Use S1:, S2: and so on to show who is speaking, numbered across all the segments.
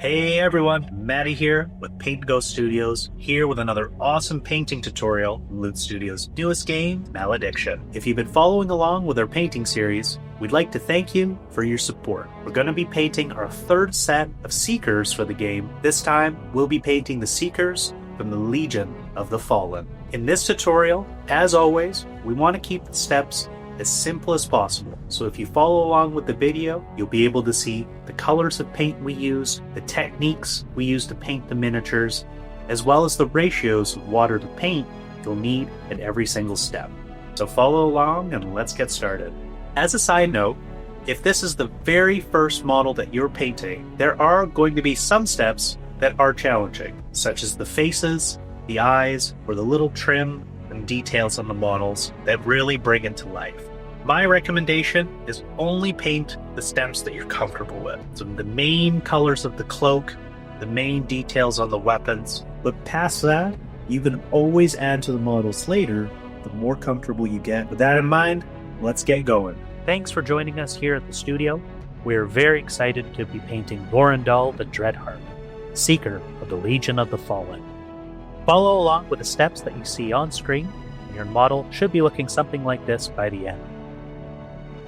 S1: Hey everyone, Matty here with Paint&Go Studios, here with another awesome painting tutorial from Loot Studios' newest game, Malediction. If you've been following along with our painting series, we'd like to thank you for your support. We're going to be painting our third set of Seekers for the game. This time, we'll be painting the Seekers from the Legion of the Fallen. In this tutorial, as always, we want to keep the steps as simple as possible. So if you follow along with the video, you'll be able to see the colors of paint we use, the techniques we use to paint the miniatures, as well as the ratios of water to paint you'll need at every single step. So follow along and let's get started. As a side note, if this is the very first model that you're painting, there are going to be some steps that are challenging, such as the faces, the eyes, or the little trim and details on the models that really bring it to life. My recommendation is only paint the steps that you're comfortable with. So the main colors of the cloak, the main details on the weapons.
S2: But past that, you can always add to the models later, the more comfortable you get. With that in mind, let's get going.
S1: Thanks for joining us here at the studio. We're very excited to be painting Vorendal the Dreadheart Seeker of the Legion of the Fallen. Follow along with the steps that you see on screen, and your model should be looking something like this by the end.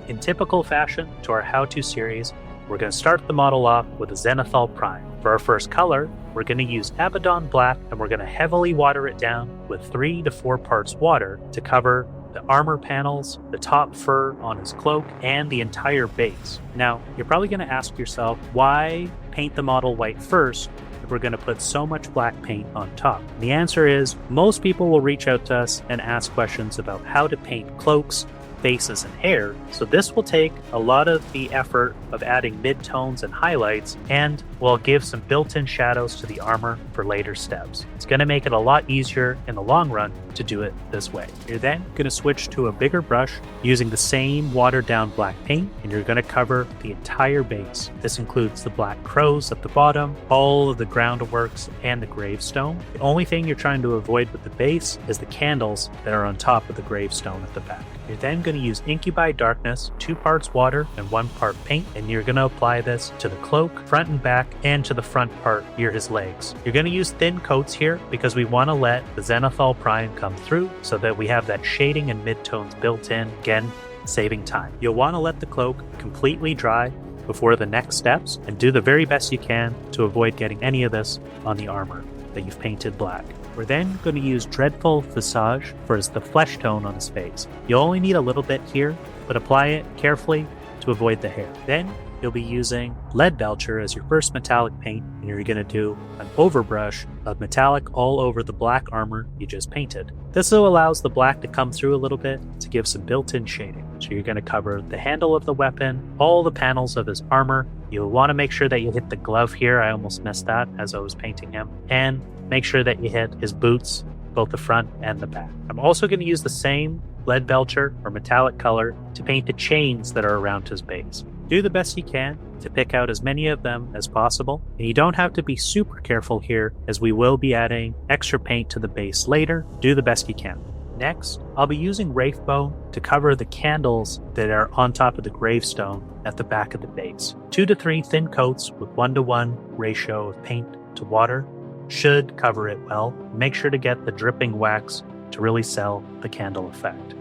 S1: In typical fashion to our how-to series, we're going to start the model off with a Zenithal Prime. For our first color, we're going to use Abaddon Black, and we're going to heavily water it down with 3 to 4 parts water to cover the armor panels, the top fur on his cloak, and the entire base. Now, you're probably going to ask yourself, why paint the model white first if we're going to put so much black paint on top? And the answer is, most people will reach out to us and ask questions about how to paint cloaks, faces, and hair, so this will take a lot of the effort of adding mid-tones and highlights, and will give some built-in shadows to the armor for later steps. It's going to make it a lot easier in the long run to do it this way. You're then going to switch to a bigger brush using the same watered-down black paint, and you're going to cover the entire base. This includes the black crows at the bottom, all of the groundworks, and the gravestone. The only thing you're trying to avoid with the base is the candles that are on top of the gravestone at the back. You're then going to use Incubi Darkness, 2 parts water and 1 part paint, and you're going to apply this to the cloak, front and back, and to the front part near his legs. You're going to use thin coats here because we want to let the Zenithal Prime come through so that we have that shading and midtones built in, again, saving time. You'll want to let the cloak completely dry before the next steps, and do the very best you can to avoid getting any of this on the armor that you've painted black. We're then going to use Dreadful Visage for the flesh tone on his face. You'll only need a little bit here, but apply it carefully to avoid the hair. Then you'll be using Lead Belcher as your first metallic paint, and you're going to do an overbrush of metallic all over the black armor you just painted. This allows the black to come through a little bit to give some built-in shading. So you're going to cover the handle of the weapon, all the panels of his armor. You'll want to make sure that you hit the glove here. I almost missed that as I was painting him. And make sure that you hit his boots, both the front and the back. I'm also going to use the same Lead Belcher or metallic color to paint the chains that are around his base. Do the best you can to pick out as many of them as possible, and you don't have to be super careful here as we will be adding extra paint to the base later. Do the best you can. Next, I'll be using Wraithbone to cover the candles that are on top of the gravestone at the back of the base. 2 to 3 thin coats with 1-to-1 ratio of paint to water should cover it well. Make sure to get the dripping wax to really sell the candle effect.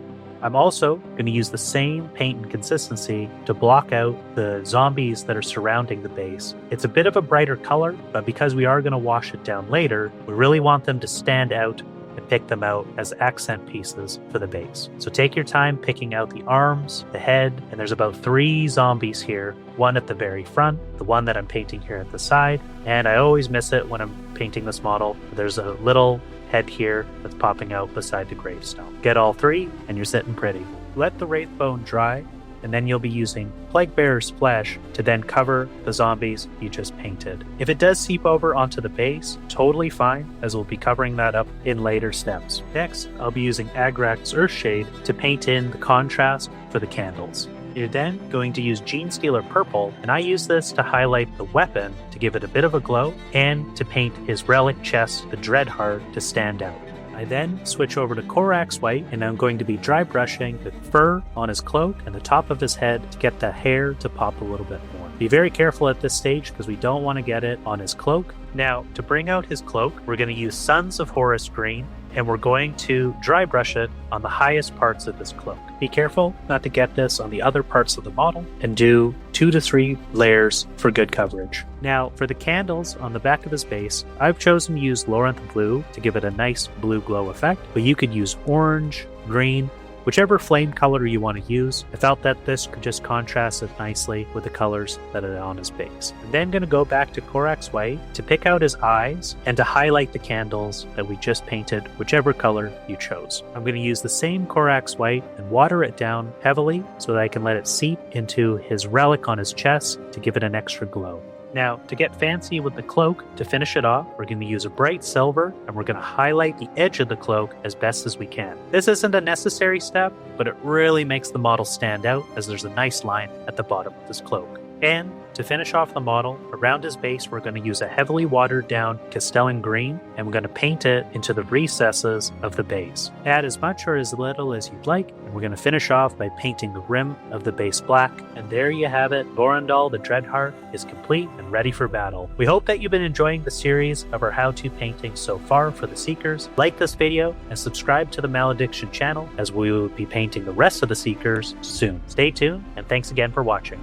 S1: I'm also going to use the same paint and consistency to block out the zombies that are surrounding the base. It's a bit of a brighter color, but because we are going to wash it down later, we really want them to stand out and pick them out as accent pieces for the base. So take your time picking out the arms, the head, and there's about 3 zombies here. 1 at the very front, the one that I'm painting here at the side, and I always miss it when I'm painting this model. There's a little head here that's popping out beside the gravestone. Get all 3 and you're sitting pretty. Let the Wraithbone dry, and then you'll be using Plaguebearer's Flesh to then cover the zombies you just painted. If it does seep over onto the base, totally fine, as we'll be covering that up in later steps. Next, I'll be using Agrak's Earthshade to paint in the contrast for the candles. You're then going to use Genestealer Purple, and I use this to highlight the weapon to give it a bit of a glow, and to paint his relic chest, the Dreadheart, to stand out. I then switch over to Korax White, and I'm going to be dry brushing the fur on his cloak and the top of his head to get the hair to pop a little bit more. Be very careful at this stage because we don't want to get it on his cloak. Now, to bring out his cloak, we're going to use Sons of Horus Green, and we're going to dry brush it on the highest parts of his cloak. Be careful not to get this on the other parts of the model, and do 2 to 3 layers for good coverage. Now, for the candles on the back of his base, I've chosen to use Loranth Blue to give it a nice blue glow effect, but you could use orange, green, whichever flame color you want to use. I felt that this could just contrast it nicely with the colors that are on his base. I'm then going to go back to Corax White to pick out his eyes and to highlight the candles that we just painted, whichever color you chose. I'm going to use the same Corax White and water it down heavily so that I can let it seep into his relic on his chest to give it an extra glow. Now, to get fancy with the cloak, to finish it off, we're going to use a bright silver, and we're going to highlight the edge of the cloak as best as we can. This isn't a necessary step, but it really makes the model stand out as there's a nice line at the bottom of this cloak. And to finish off the model, around his base we're going to use a heavily watered down Castellan green, and we're going to paint it into the recesses of the base. Add as much or as little as you'd like, and we're going to finish off by painting the rim of the base black. And there you have it, Vorendal the Dreadheart is complete and ready for battle. We hope that you've been enjoying the series of our how-to painting so far for the Seekers. Like this video and subscribe to the Malediction channel as we will be painting the rest of the Seekers soon. Stay tuned, and thanks again for watching.